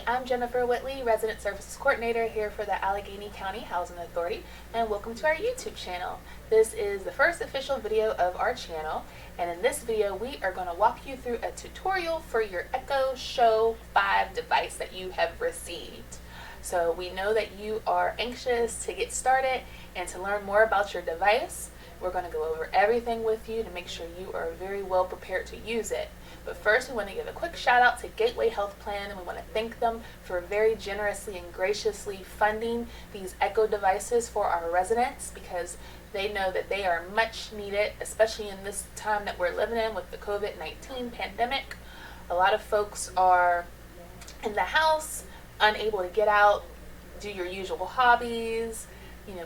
I'm Jennifer Whitley, Resident Services Coordinator here for the Allegheny County Housing Authority, and welcome to our YouTube channel. This is the first official video of our channel, and in this video we are going to walk you through a tutorial for your Echo Show 5 device that you have received. So we know that you are anxious to get started and to learn more about your device. We're going to go over everything with you to make sure you are very well prepared to use it. But first, we want to give a quick shout out to Gateway Health Plan, and we want to thank them for very generously and graciously funding these Echo devices for our residents, because they know that they are much needed, especially in this time that we're living in with the COVID-19 pandemic. A lot of folks are in the house, unable to get out, do your usual hobbies,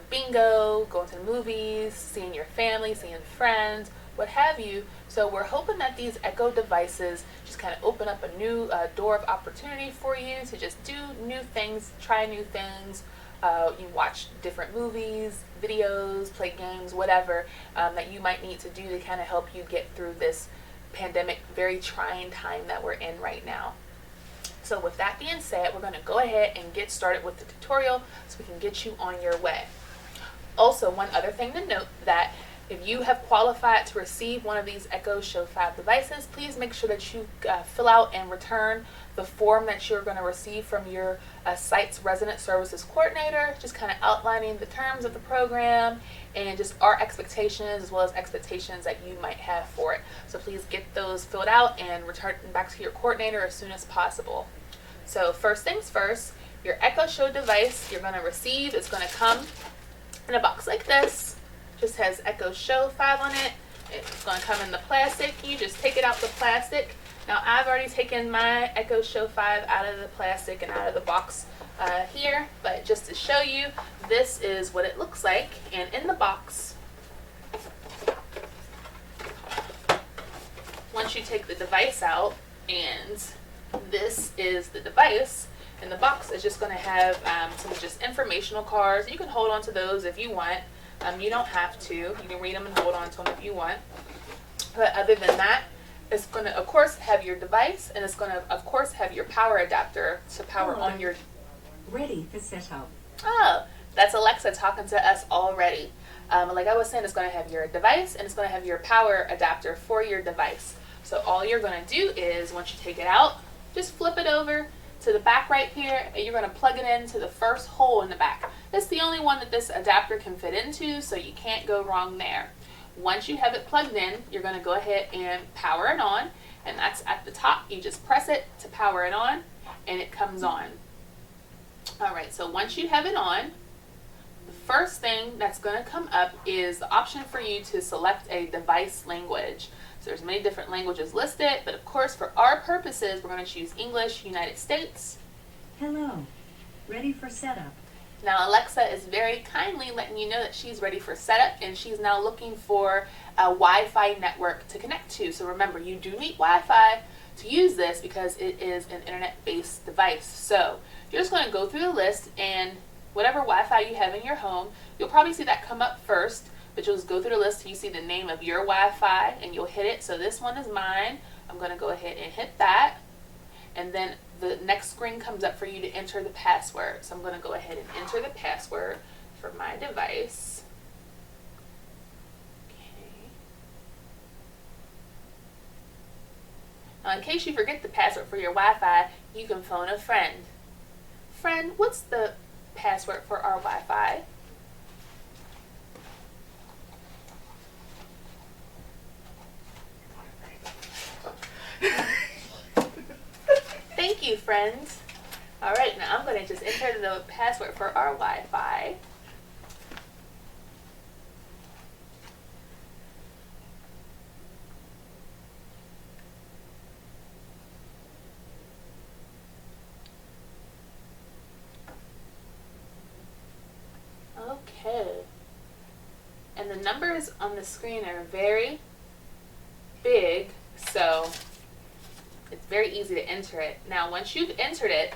bingo, going to the movies, seeing your family, seeing friends, what have you. So we're hoping that these Echo devices just kind of open up a new door of opportunity for you to just do new things, try new things. You watch different movies, videos, play games, whatever that you might need to do to kind of help you get through this pandemic, very trying time that we're in right now. So with that being said, we're going to go ahead and get started with the tutorial so we can get you on your way. Also, one other thing to note, that if you have qualified to receive one of these Echo Show 5 devices, please make sure that you fill out and return the form that you're going to receive from your site's Resident Services Coordinator, just kind of outlining the terms of the program and just our expectations as well as expectations that you might have for it. So please get those filled out and return back to your coordinator as soon as possible. So first things first, your Echo Show device you're going to receive is going to come in a box like this. Just has Echo Show 5 on it. It's going to come in the plastic. You just take it out the plastic. Now I've already taken my Echo Show 5 out of the plastic and out of the box here, but just to show you, this is what it looks like. And in the box, once you take the device out, and this is the device, and the box is just going to have some just informational cards. You can hold on to those if you want. You don't have to. You can read them and hold on to them if you want. But other than that, it's going to, of course, have your device, and it's going to, of course, have your power adapter to power on your... Ready for setup. Oh, that's Alexa talking to us already. Like I was saying, it's going to have your device, and it's going to have your power adapter for your device. So all you're going to do is, once you take it out, just flip it over to the back right here, and you're going to plug it into the first hole in the back. It's the only one that this adapter can fit into, so you can't go wrong there. Once you have it plugged in, you're going to go ahead and power it on, and that's at the top. You just press it to power it on, and it comes on. Alright, so once you have it on, the first thing that's going to come up is the option for you to select a device language. So there's many different languages listed, but of course for our purposes we're going to choose English, United States. Hello. Ready for setup. Now Alexa is very kindly letting you know that she's ready for setup, and she's now looking for a Wi-Fi network to connect to. So remember, you do need Wi-Fi to use this because it is an internet-based device. So you're just going to go through the list, and whatever Wi-Fi you have in your home, you'll probably see that come up first. But you'll just go through the list till you see the name of your Wi-Fi, and you'll hit it. So this one is mine. I'm going to go ahead and hit that. And then the next screen comes up for you to enter the password. So I'm going to go ahead and enter the password for my device. Okay. Now in case you forget the password for your Wi-Fi, you can phone a friend. Friend, what's the password for our Wi-Fi? Thank you, friends. Alright, now I'm going to just enter the password for our Wi-Fi. Okay. And the numbers on the screen are very big, so it's very easy to enter it. Now once you've entered it,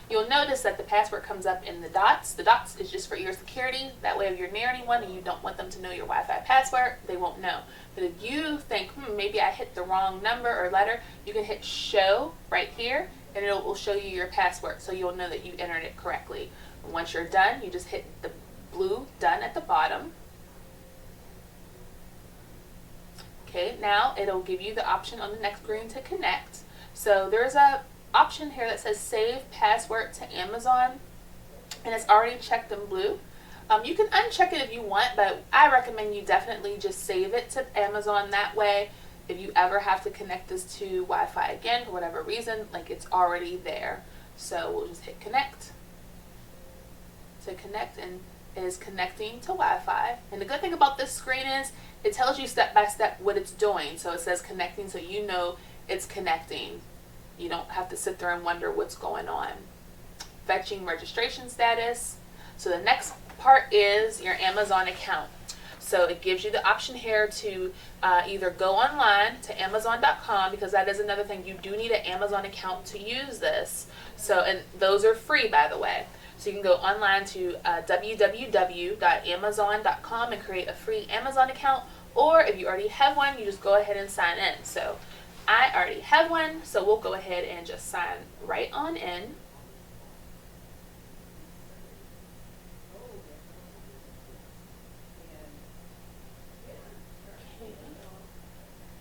You'll notice that the password comes up in the dots. The dots is just for your security. That way if you're near anyone and you don't want them to know your Wi-Fi password, they won't know. But if you think, maybe I hit the wrong number or letter, you can hit show right here and it will show you your password, so you'll know that you entered it correctly. And once you're done, you just hit the blue done at the bottom. Okay, now it'll give you the option on the next screen to connect. So there's a option here that says save password to Amazon, and it's already checked in blue. You can uncheck it if you want, but I recommend you definitely just save it to Amazon. That way, if you ever have to connect this to Wi-Fi again for whatever reason, like, it's already there. So we'll just hit connect to connect, and it is connecting to Wi-Fi. And the good thing about this screen is it tells you step by step what it's doing. So it says connecting, so you know it's connecting. You don't have to sit there and wonder what's going on. Fetching registration status. So the next part is your Amazon account. So it gives you the option here to either go online to Amazon.com, because that is another thing. You do need an Amazon account to use this. So, and those are free, by the way. So you can go online to www.amazon.com and create a free Amazon account. Or if you already have one, you just go ahead and sign in. So I already have one, so we'll go ahead and just sign right on in.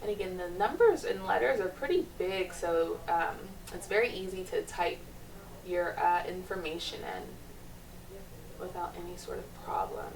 And again, the numbers and letters are pretty big, so it's very easy to type your information in without any sort of problem.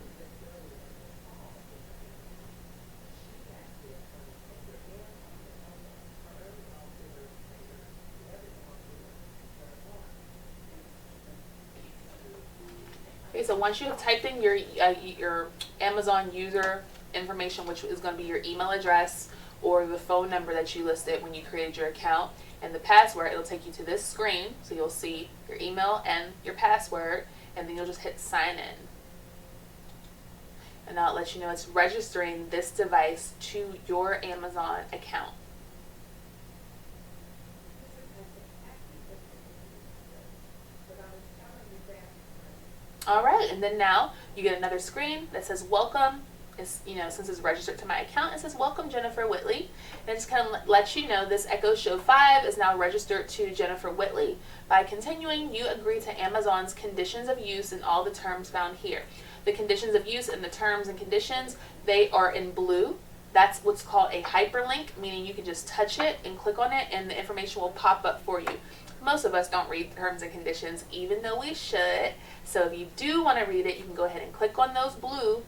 Okay, so once you have typed in your Amazon user information, which is going to be your email address or the phone number that you listed when you created your account, and the password, it'll take you to this screen. So you'll see your email and your password, and then you'll just hit sign in. And now it'll let you know it's registering this device to your Amazon account. All right, and then now you get another screen that says welcome. It's, since it's registered to my account, it says welcome Jennifer Whitley, and it just kind of lets you know this Echo Show 5 is now registered to Jennifer Whitley. By continuing, you agree to Amazon's conditions of use and all the terms found here. The conditions of use and the terms and conditions, they are in blue. That's what's called a hyperlink, meaning you can just touch it and click on it and the information will pop up for you. Most of us don't read terms and conditions, even though we should. So if you do want to read it, you can go ahead and click on those blue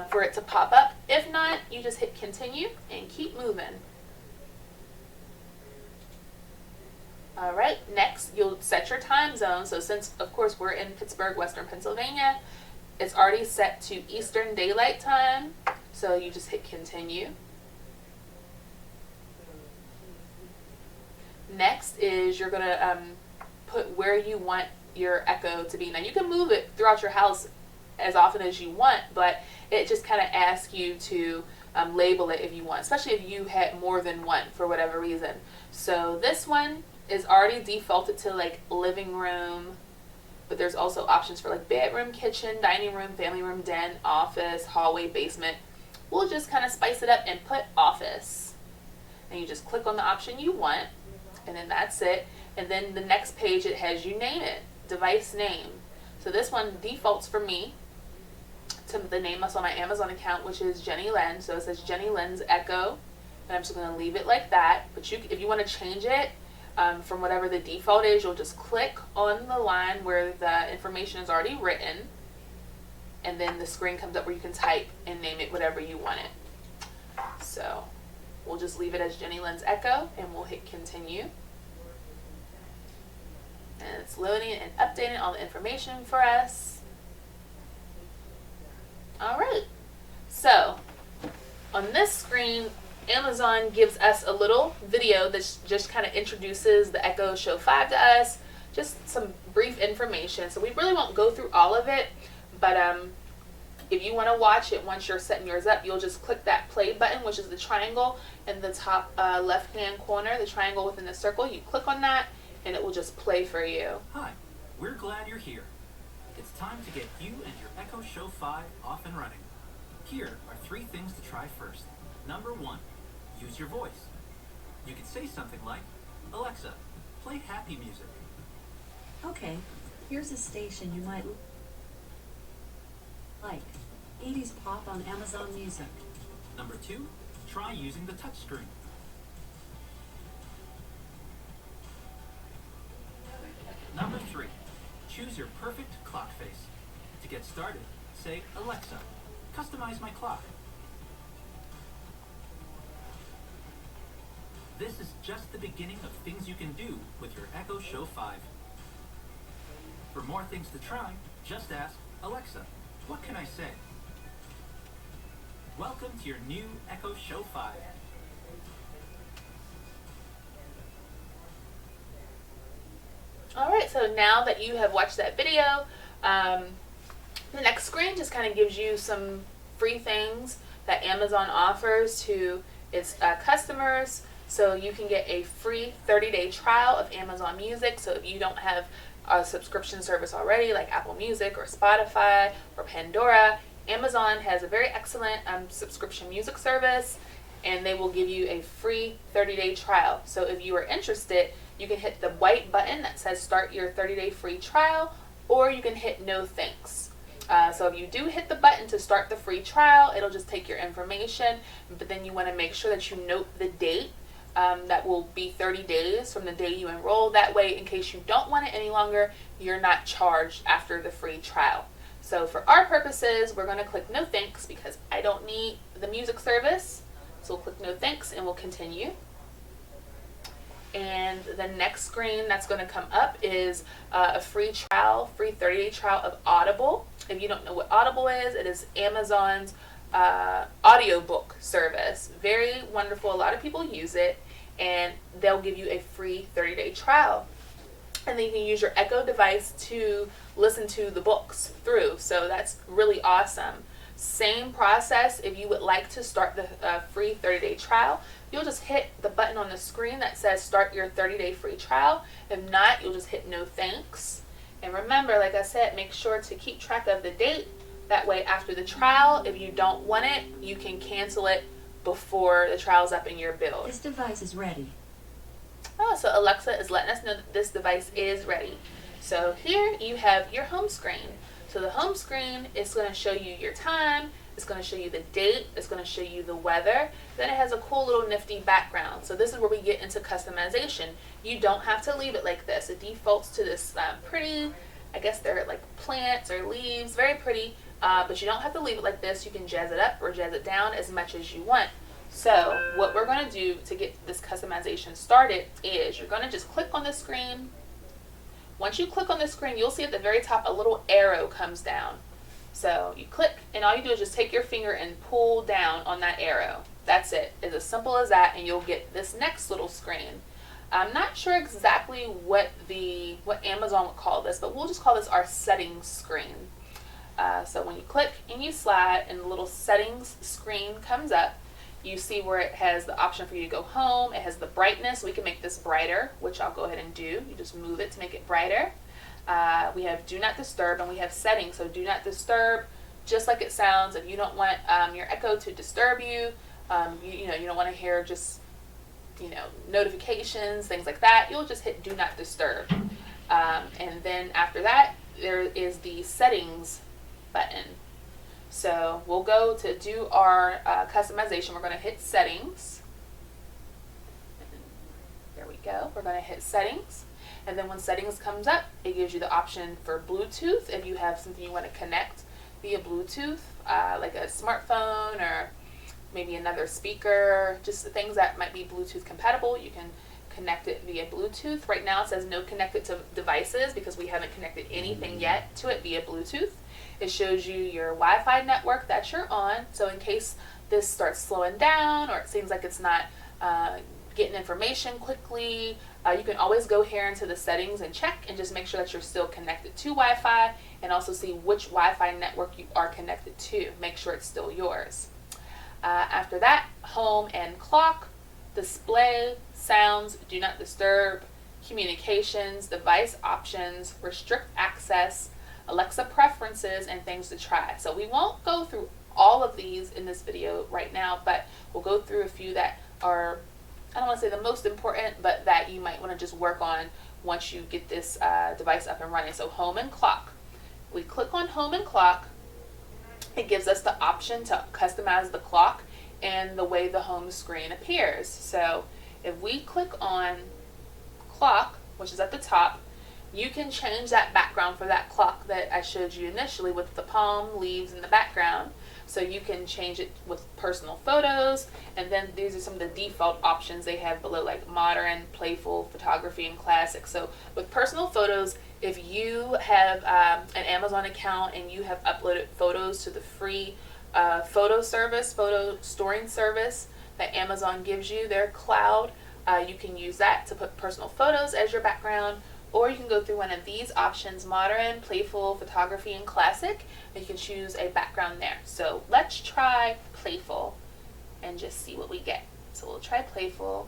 for it to pop up. If not, you just hit continue and keep moving. All right, next you'll set your time zone. So since, of course, we're in Pittsburgh, Western Pennsylvania, it's already set to Eastern Daylight Time. So you just hit continue. Next is you're going to put where you want your Echo to be. Now you can move it throughout your house as often as you want, but it just kind of asks you to label it if you want, especially if you had more than one for whatever reason. So this one is already defaulted to like living room, but there's also options for like bedroom, kitchen, dining room, family room, den, office, hallway, basement. We'll just kind of spice it up and put office. And you just click on the option you want, and then that's it. And then the next page, it has you name it, device name. So this one defaults for me to the name that's on my Amazon account, which is Jenny Lynn. So it says Jenny Lynn's Echo, and I'm just going to leave it like that. But if you want to change it from whatever the default is, you'll just click on the line where the information is already written, and then the screen comes up where you can type and name it whatever you want it. So we'll just leave it as Jenny Lynn's Echo, and we'll hit continue. And it's loading and updating all the information for us. All right, so on this screen, Amazon gives us a little video that just kind of introduces the Echo Show 5 to us, just some brief information. So we really won't go through all of it, but if you want to watch it once you're setting yours up, you'll just click that play button, which is the triangle in the top left-hand corner, the triangle within the circle. You click on that, and it will just play for you. Hi, We're glad you're here. It's time to get you and your Echo Show 5 off and running. Here are 3 things to try first. Number 1, use your voice. You can say something like, Alexa, play happy music. Okay, here's a station you might like. 80s pop on Amazon Music. Number 2, try using the touchscreen. Number 3, choose your perfect clock face. To get started, say, Alexa, customize my clock. This is just the beginning of things you can do with your Echo Show 5. For more things to try, just ask, Alexa, what can I say? Welcome to your new Echo Show 5. Alright, so now that you have watched that video, the next screen just kind of gives you some free things that Amazon offers to its customers. So you can get a free 30-day trial of Amazon Music. So if you don't have a subscription service already, like Apple Music or Spotify or Pandora, Amazon has a very excellent subscription music service, and they will give you a free 30-day trial. So if you are interested, you can hit the white button that says start your 30-day free trial, or you can hit no thanks. So if you do hit the button to start the free trial, it'll just take your information, but then you want to make sure that you note the date. That will be 30 days from the day you enroll. That way, in case you don't want it any longer, you're not charged after the free trial. So for our purposes, we're going to click no thanks because I don't need the music service. So we'll click no thanks and we'll continue. And the next screen that's going to come up is a free trial, free 30-day trial of Audible. If you don't know what Audible is, it is Amazon's audiobook service. Very wonderful. A lot of people use it, and they'll give you a free 30-day trial. And then you can use your Echo device to listen to the books through. So that's really awesome. Same process. If you would like to start the free 30-day trial, you'll just hit the button on the screen that says start your 30-day free trial. If not, you'll just hit no thanks. And remember, like I said, make sure to keep track of the date. That way, after the trial, if you don't want it, you can cancel it before the trial's up in your build. This device is ready. Oh, so Alexa is letting us know that this device is ready. So here you have your home screen. So the home screen is going to show you your time, it's going to show you the date, it's going to show you the weather, then it has a cool little nifty background. So this is where we get into customization. You don't have to leave it like this. It defaults to this pretty, I guess they're like plants or leaves, very pretty, but you don't have to leave it like this. You can jazz it up or jazz it down as much as you want. So what we're going to do to get this customization started is you're going to just click on the screen. Once you click on the screen, you'll see at the very top a little arrow comes down. So you click, and all you do is just take your finger and pull down on that arrow. That's it. It's as simple as that, and you'll get this next little screen. I'm not sure exactly what Amazon would call this, but we'll just call this our settings screen. So when you click and you slide, and the little settings screen comes up, you see where it has the option for you to go home. It has the brightness. We can make this brighter, which I'll go ahead and do. You just move it to make it brighter. We have do not disturb, and we have settings. So do not disturb, just like it sounds. If you don't want your Echo to disturb you, you don't want to hear just notifications, things like that, you'll just hit do not disturb. And then after that, there is the settings button. So we'll go to do our customization. We're going to hit settings. There we go. We're going to hit settings. And then when settings comes up, it gives you the option for Bluetooth. If you have something you want to connect via Bluetooth, like a smartphone or maybe another speaker, just things that might be Bluetooth compatible, you can connect it via Bluetooth. Right now it says no connected to devices because we haven't connected anything yet to it via Bluetooth. It shows you your Wi-Fi network that you're on. So in case this starts slowing down or it seems like it's not getting information quickly, you can always go here into the settings and check and just make sure that you're still connected to Wi-Fi, and also see which Wi-Fi network you are connected to. Make sure it's still yours. After that, home and clock, display, sounds, do not disturb, communications, device options, restrict access, Alexa preferences, and things to try. So we won't go through all of these in this video right now, but we'll go through a few that are, I don't want to say the most important, but that you might want to just work on once you get this device up and running. So home and clock. We click on home and clock. It gives us the option to customize the clock and the way the home screen appears. So if we click on clock, which is at the top, you can change that background for that clock that I showed you initially with the palm leaves in the background. So you can change it with personal photos, and then these are some of the default options they have below, like modern, playful, photography, and classic. So with personal photos, if you have an Amazon account and you have uploaded photos to the free photo storing service that Amazon gives you, their cloud, you can use that to put personal photos as your background. Or you can go through one of these options, modern, playful, photography, and classic, and you can choose a background there. So let's try playful and just see what we get. So we'll try playful.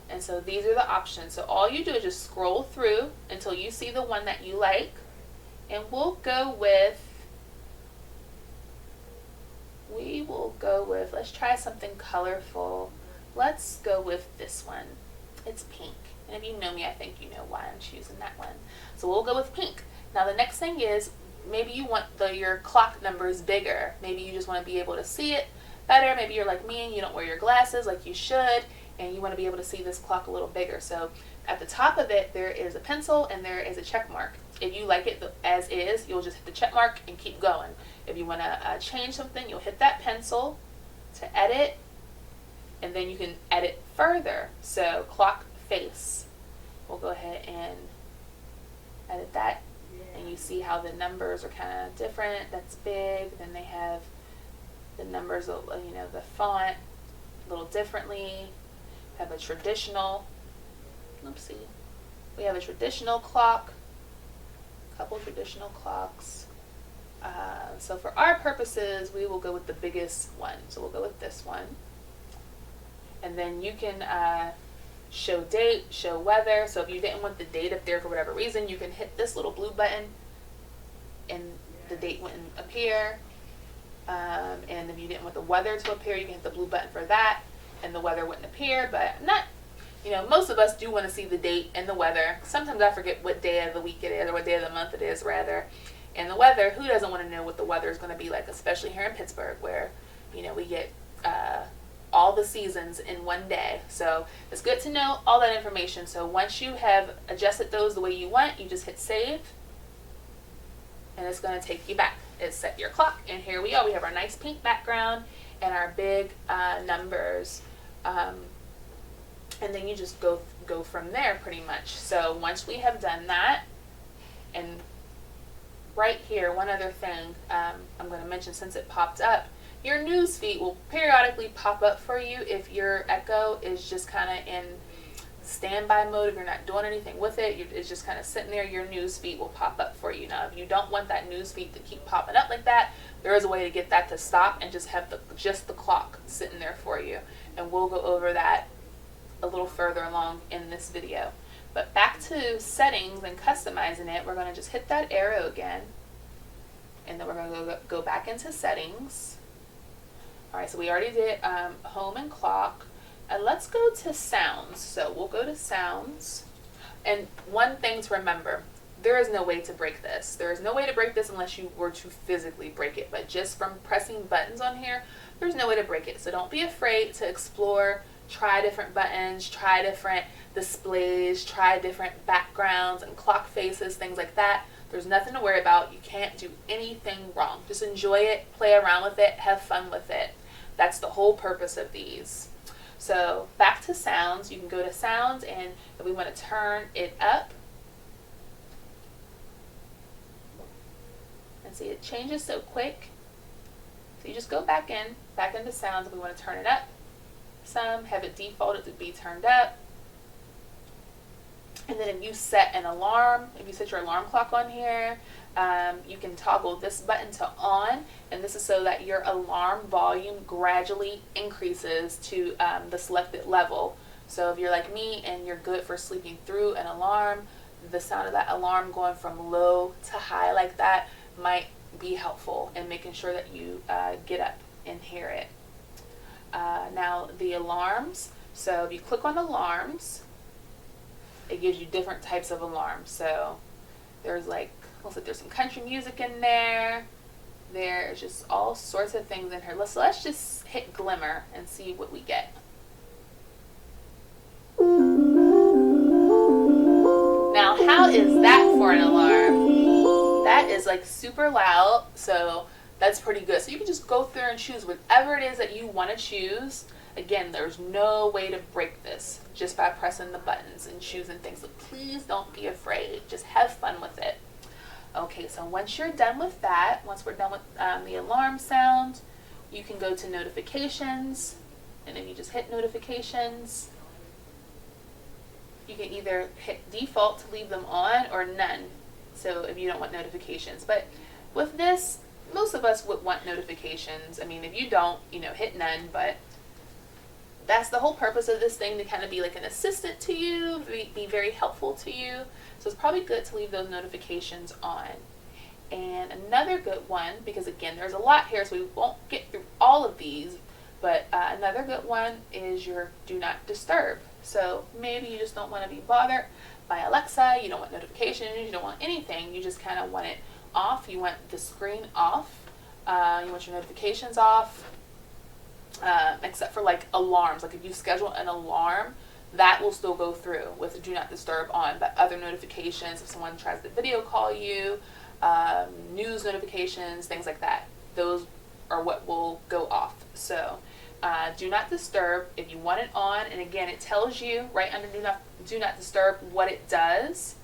And so these are the options. So all you do is just scroll through until you see the one that you like. And we'll go with, let's try something colorful. Let's go with this one. It's pink. And if you know me, I think you know why I'm choosing that one. So we'll go with pink. Now the next thing is, maybe you want your clock numbers bigger. Maybe you just want to be able to see it better. Maybe you're like me and you don't wear your glasses like you should, and you want to be able to see this clock a little bigger. So at the top of it, there is a pencil and there is a check mark. If you like it as is, you'll just hit the check mark and keep going. If you want to change something, you'll hit that pencil to edit, and then you can edit further. So clock face. We'll go ahead and edit that, and you see how the numbers are kind of different. That's big. Then they have the numbers, you know, the font a little differently. Have a traditional, we have a traditional clock, a couple traditional clocks. So for our purposes, we will go with the biggest one. So we'll go with this one. And then you can show date, show weather. So if you didn't want the date up there for whatever reason, you can hit this little blue button and the date wouldn't appear. And if you didn't want the weather to appear, you can hit the blue button for that and the weather wouldn't appear. But not, you know, most of us do want to see the date and the weather. Sometimes I forget what day of the week it is, or what day of the month it is rather. And the weather, who doesn't want to know what the weather is going to be like, especially here in Pittsburgh, where, you know, we get all the seasons in one day. So it's good to know all that information. So once you have adjusted those the way you want, you just hit save, and it's going to take you back. It's set your clock, and here we are. We have our nice pink background and our big numbers, and then you just go from there pretty much. So once we have done that, and right here, one other thing I'm going to mention since it popped up, your news feed will periodically pop up for you if your Echo is just kind of in standby mode. If you're not doing anything with it, it's just kind of sitting there, your news feed will pop up for you. Now, if you don't want that news feed to keep popping up like that, there is a way to get that to stop and just have the clock sitting there for you. And we'll go over that a little further along in this video. But back to settings and customizing it, we're going to just hit that arrow again, and then we're going to go back into settings. Alright, so we already did home and clock. And let's go to sounds. So we'll go to sounds. And one thing to remember, there is no way to break this. There is no way to break this unless you were to physically break it. But just from pressing buttons on here, there's no way to break it. So don't be afraid to explore, try different buttons, try different displays, try different backgrounds and clock faces, things like that. There's nothing to worry about. You can't do anything wrong. Just enjoy it, play around with it, have fun with it. That's the whole purpose of these. So back to sounds, you can go to sounds, and if we want to turn it up, and see it changes so quick. So you just go back into sounds if we want to turn it up some, have it defaulted to be turned up. And then if you set an alarm, if you set your alarm clock on here, you can toggle this button to on, and this is so that your alarm volume gradually increases to the selected level So if you're like me and you're good for sleeping through an alarm, the sound of that alarm going from low to high like that might be helpful in making sure that you get up and hear it. Now the alarms, so if you click on alarms, it gives you different types of alarms. So there's like, looks like there's some country music in there. There's just all sorts of things in here. Let's just hit glimmer and see what we get. Now, how is that for an alarm? That is like super loud, so that's pretty good. So you can just go through and choose whatever it is that you want to choose. Again, there's no way to break this just by pressing the buttons and choosing things. So please don't be afraid. Just have fun with it. Okay, so once you're done with that, once we're done with the alarm sound, you can go to notifications, and then you just hit notifications. You can either hit default to leave them on or none, so if you don't want notifications. But with this, most of us would want notifications. I mean, if you don't, hit none, but that's the whole purpose of this thing, to kind of be like an assistant to you, be very helpful to you. So it's probably good to leave those notifications on. And another good one, because again, there's a lot here, so we won't get through all of these, but another good one is your do not disturb. So maybe you just don't want to be bothered by Alexa, you don't want notifications, you don't want anything, you just kind of want it off, you want the screen off, you want your notifications off, except for like alarms. Like if you schedule an alarm, that will still go through with do not disturb on, but other notifications, if someone tries to video call you, news notifications, things like that, those are what will go off. So do not disturb if you want it on, and again, it tells you right under do not disturb what it does.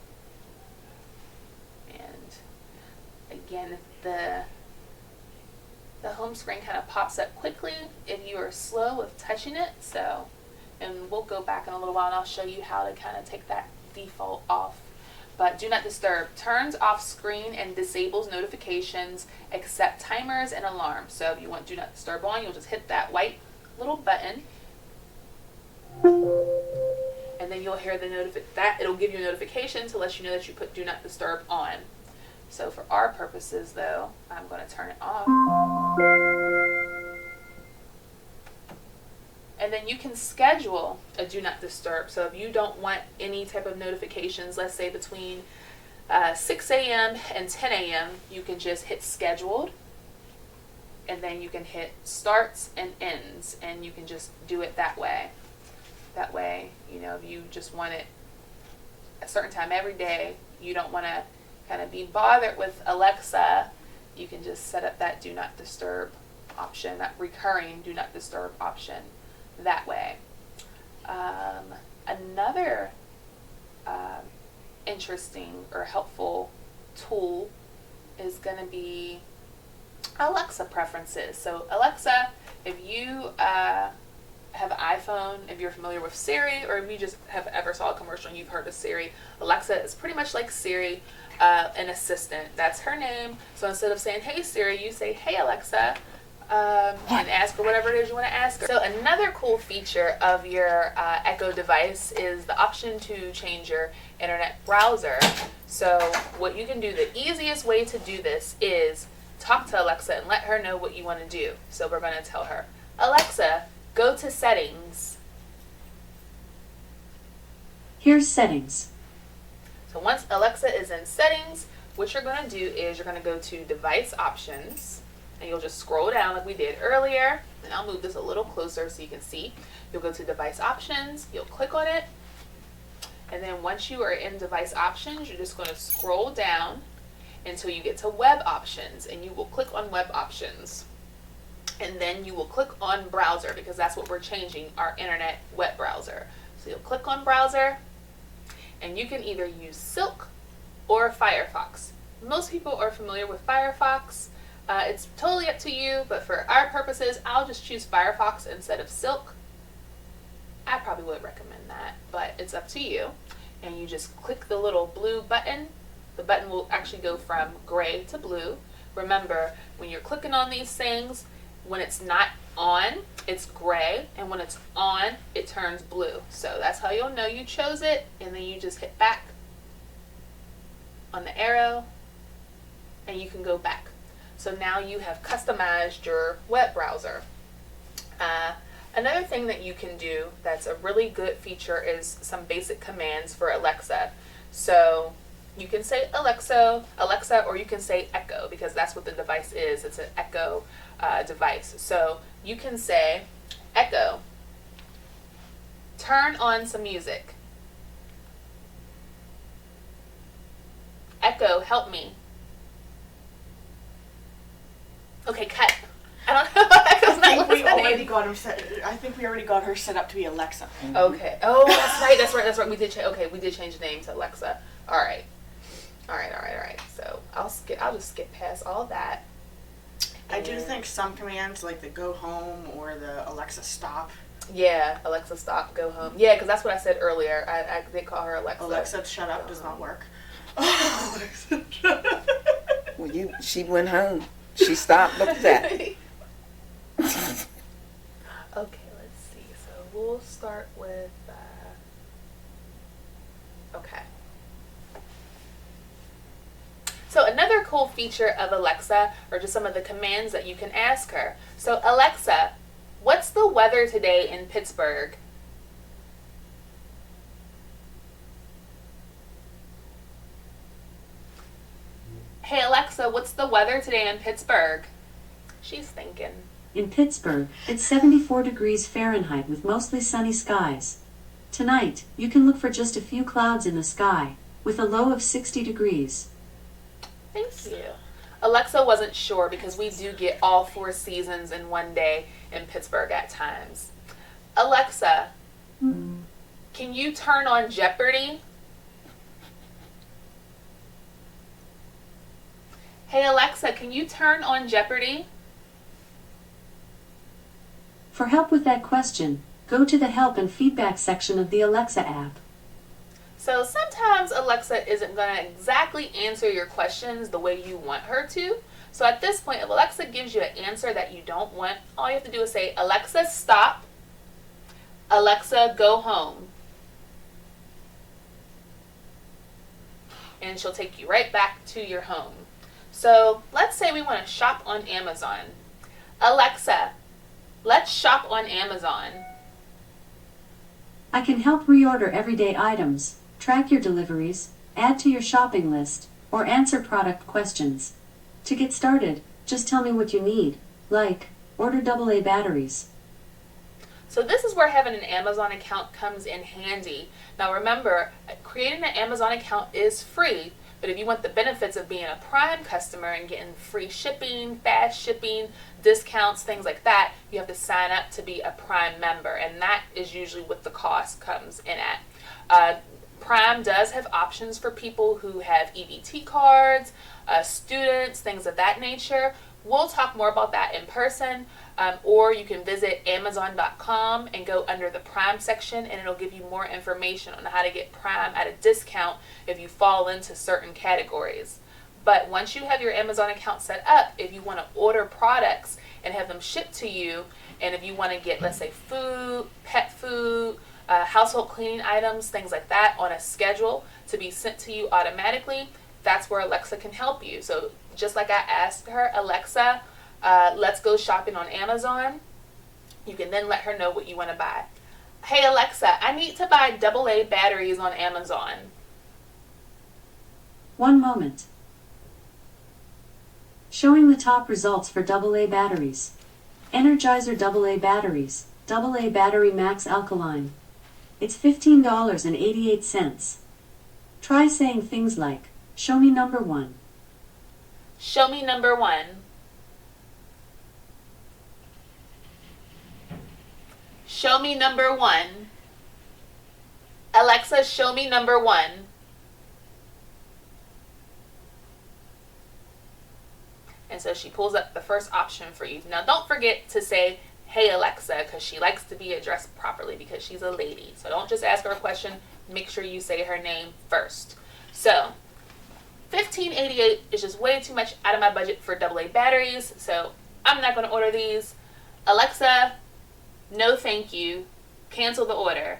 And again, the home screen kind of pops up quickly if you are slow with touching it. So, and we'll go back in a little while and I'll show you how to kind of take that default off. But do not disturb turns off screen and disables notifications except timers and alarms. So if you want do not disturb on, you'll just hit that white little button, and then you'll hear it'll give you a notification to let you know that you put do not disturb on. So for our purposes though, I'm going to turn it off. And then you can schedule a do not disturb. So if you don't want any type of notifications, let's say between 6 a.m. and 10 a.m., you can just hit scheduled. And then you can hit starts and ends, and you can just do it that way. That way, if you just want it a certain time every day, you don't want to kind of be bothered with Alexa, you can just set up that do not disturb option, that recurring do not disturb option that way. Another interesting or helpful tool is going to be Alexa preferences. So Alexa, if you have an iPhone, if you're familiar with Siri, or if you just have ever saw a commercial and you've heard of Siri, Alexa is pretty much like Siri, an assistant. That's her name. So instead of saying, hey Siri, you say, hey Alexa, and ask her whatever it is you want to ask her. So another cool feature of your Echo device is the option to change your internet browser. So what you can do, the easiest way to do this is talk to Alexa and let her know what you want to do. So we're going to tell her, Alexa, go to settings. Here's settings. So once Alexa is in settings, what you're going to do is you're going to go to device options, and you'll just scroll down like we did earlier. And I'll move this a little closer so you can see. You'll go to device options, you'll click on it, and then once you are in device options, you're just going to scroll down until you get to web options, and you will click on web options. And then you will click on browser, because that's what we're changing, our internet web browser. So you'll click on browser, and you can either use Silk or Firefox. Most people are familiar with Firefox. It's totally up to you, but for our purposes, I'll just choose Firefox instead of Silk. I probably would recommend that, but it's up to you. And you just click the little blue button. The button will actually go from gray to blue. Remember, when you're clicking on these things, When it's not on, it's gray, and when it's on, it turns blue. So that's how you'll know you chose it, and then you just hit back on the arrow, and you can go back. So now you have customized your web browser. Another thing that you can do that's a really good feature is some basic commands for Alexa. So you can say Alexa, or you can say Echo, because that's what the device is. It's an Echo device. So you can say, Echo, turn on some music. Echo, help me. Okay, cut. I don't know. Echo's not I think we already listening. got her set. I think we already got her set up to be Alexa. Okay. Oh, that's right. We did change the name to Alexa. All right. So I'll just skip past all that. I do And- think some commands like the go home or the Alexa stop. Yeah, Alexa, stop, go home. Yeah, because that's what I said earlier. I did call her Alexa. Alexa shut up does not work. Well, she went home. She stopped. Look at that. Okay, let's see. So we'll start with. Okay. So another cool feature of Alexa are just some of the commands that you can ask her. So Alexa, what's the weather today in Pittsburgh? Hey Alexa, what's the weather today in Pittsburgh? She's thinking. In Pittsburgh, it's 74 degrees Fahrenheit with mostly sunny skies. Tonight, you can look for just a few clouds in the sky, with a low of 60 degrees. Thank you. Alexa wasn't sure because we do get all 4 seasons in one day in Pittsburgh at times. Alexa, can you turn on Jeopardy? Hey Alexa, can you turn on Jeopardy? For help with that question, go to the help and feedback section of the Alexa app. So sometimes Alexa isn't going to exactly answer your questions the way you want her to. So at this point, if Alexa gives you an answer that you don't want, all you have to do is say, Alexa, stop. Alexa, go home. And she'll take you right back to your home. So let's say we want to shop on Amazon. Alexa, let's shop on Amazon. I can help reorder everyday items, track your deliveries, add to your shopping list, or answer product questions. To get started, just tell me what you need, like, order AA batteries. So this is where having an Amazon account comes in handy. Now remember, creating an Amazon account is free, but if you want the benefits of being a Prime customer and getting free shipping, fast shipping, discounts, things like that, you have to sign up to be a Prime member, and that is usually what the cost comes in at. Prime does have options for people who have EBT cards, students, things of that nature. We'll talk more about that in person, or you can visit Amazon.com and go under the Prime section, and it'll give you more information on how to get Prime at a discount if you fall into certain categories. But once you have your Amazon account set up, if you want to order products and have them shipped to you, and if you want to get, let's say, food, pet food, household cleaning items, things like that on a schedule to be sent to you automatically, that's where Alexa can help you. So just like I asked her, Alexa, let's go shopping on Amazon, you can then let her know what you want to buy. Hey Alexa, I need to buy AA batteries on Amazon. One moment. Showing the top results for AA batteries. Energizer AA batteries, AA battery max alkaline. It's $15.88. Try saying things like, show me number 1. Show me number 1. Show me number 1. Alexa, show me number 1. And so she pulls up the first option for you. Now don't forget to say, hey Alexa, because she likes to be addressed properly because she's a lady. So don't just ask her a question, make sure you say her name first. So $15.88 is just way too much out of my budget for AA batteries, so I'm not going to order these. Alexa, no thank you. Cancel the order.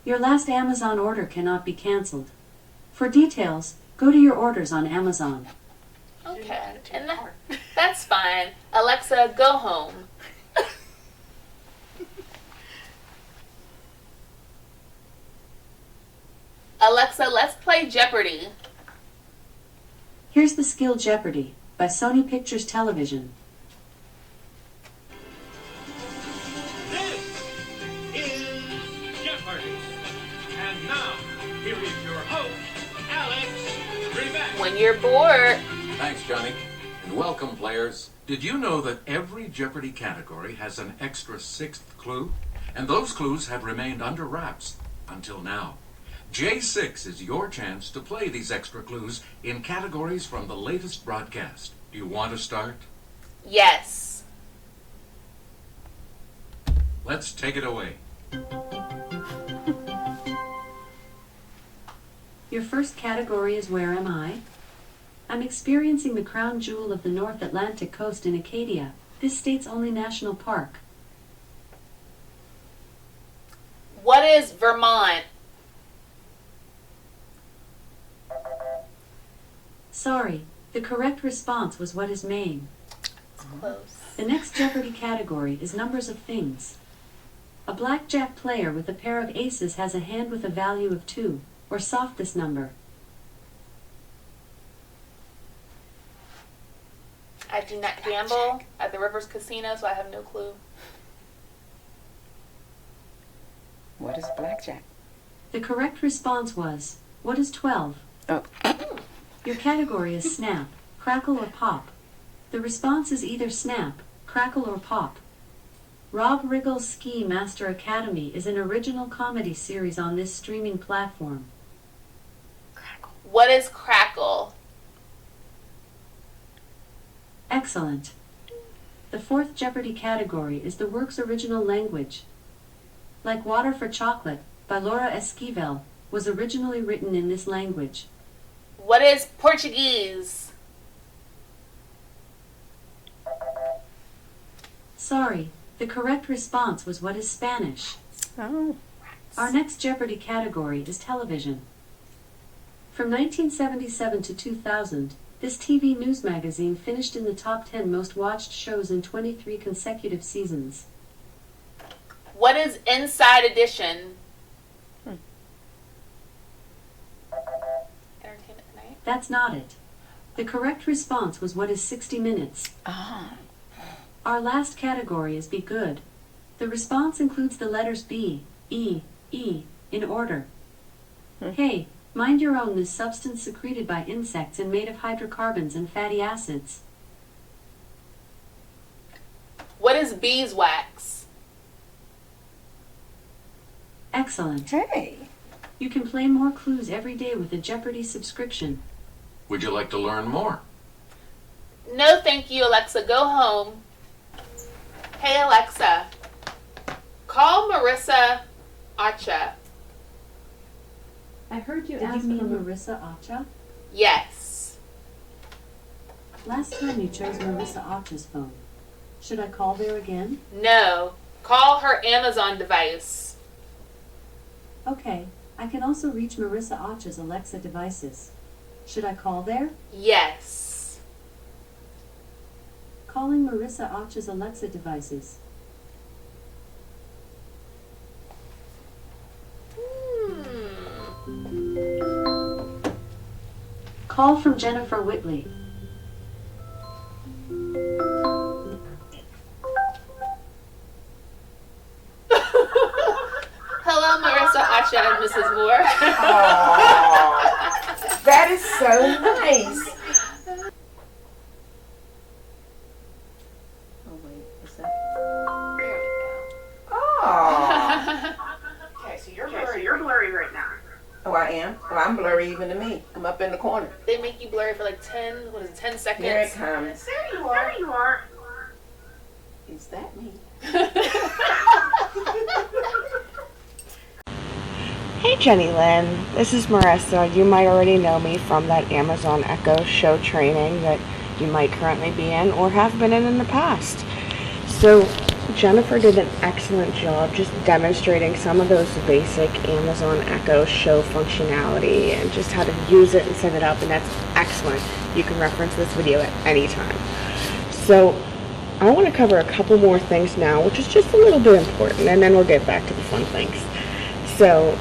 Your last Amazon order cannot be canceled. For details, go to your orders on Amazon. Okay, and that's fine. Alexa, go home. Alexa, let's play Jeopardy. Here's the skill Jeopardy! By Sony Pictures Television. This is Jeopardy! And now, here is your host, Alex Trebek. When you're bored. Thanks, Johnny. And welcome, players. Did you know that every Jeopardy category has an extra sixth clue? And those clues have remained under wraps until now. J6 is your chance to play these extra clues in categories from the latest broadcast. Do you want to start? Yes. Let's take it away. Your first category is Where Am I? I'm experiencing the crown jewel of the North Atlantic coast in Acadia, this state's only national park. What is Vermont? Sorry, the correct response was what is Maine. Close. The next Jeopardy category is numbers of things. A blackjack player with a pair of aces has a hand with a value of 2, or solve this number. I do not gamble at the Rivers Casino, so I have no clue. What is blackjack? The correct response was, what is 12? Oh. Your category is snap, crackle, or pop. The response is either snap, crackle, or pop. Rob Riggle's Ski Master Academy is an original comedy series on this streaming platform. What is crackle? Excellent. The fourth Jeopardy category is the work's original language. Like Water for Chocolate, by Laura Esquivel, was originally written in this language. What is Portuguese? Sorry, the correct response was what is Spanish. Oh. Our next Jeopardy category is television. From 1977 to 2000, this TV news magazine finished in the top 10 most watched shows in 23 consecutive seasons. What is Inside Edition? Entertainment Tonight? That's not it. The correct response was what is 60 Minutes. Ah. Our last category is Be Good. The response includes the letters B, E, E, in order. Hey, mind your own, this substance secreted by insects and made of hydrocarbons and fatty acids. What is beeswax? Excellent. Hey. You can play more clues every day with a Jeopardy subscription. Would you like to learn more? No thank you, Alexa. Go home. Hey, Alexa. Call Marissa ACHA. I heard you ask me Marissa ACHA. Yes. Last time you chose Marissa ACHA's phone. Should I call there again? No. Call her Amazon device. Okay, I can also reach Marissa ACHA's Alexa devices. Should I call there? Yes. Calling Marissa ACHA's Alexa devices. Call from Jennifer Whitley. Hello, Marissa ACHA and Mrs. Moore. Aw, that is so nice. Oh, wait, is that? There Oh. Okay, so you're blurry right now. Oh, I am? Well, I'm blurry even to me. I'm up in the corner. we go. They make you blurry for like 10 seconds? Here it comes. There you are. Is that me? Hey Jenny Lynn, this is Marissa. You might already know me from that Amazon Echo show training that you might currently be in or have been in the past. So Jennifer did an excellent job just demonstrating some of those basic Amazon Echo Show functionality and just how to use it and set it up, and that's excellent. You can reference this video at any time. So I want to cover a couple more things now, which is just a little bit important, and then we'll get back to the fun things. So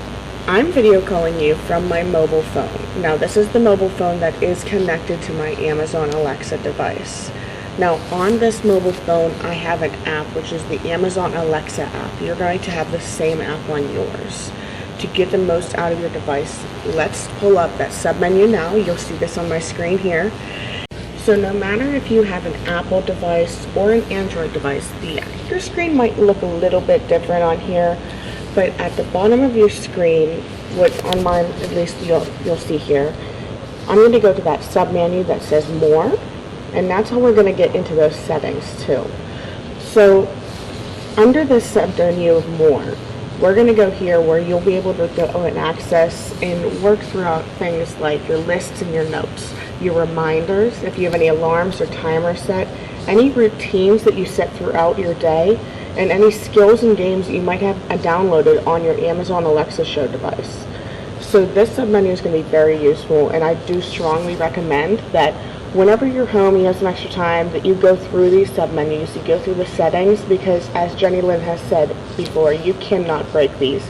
I'm video calling you from my mobile phone. Now this is the mobile phone that is connected to my Amazon Alexa device. Now on this mobile phone I have an app, which is the Amazon Alexa app. You're going to have the same app on yours. To get the most out of your device, let's pull up that submenu now. You'll see this on my screen here. So no matter if you have an Apple device or an Android device, your screen might look a little bit different on here, but at the bottom of your screen, what on mine at least you'll see here, I'm going to go to that submenu that says More, and that's how we're going to get into those settings too. So under this submenu of More, we're going to go here where you'll be able to go and access and work throughout things like your lists and your notes, your reminders, if you have any alarms or timers set, any routines that you set throughout your day, and any skills and games that you might have downloaded on your Amazon Alexa Show device. So this submenu is going to be very useful, and I do strongly recommend that whenever you're home, you have some extra time, that you go through these submenus, you go through the settings, because as Jenny Lynn has said before, you cannot break these.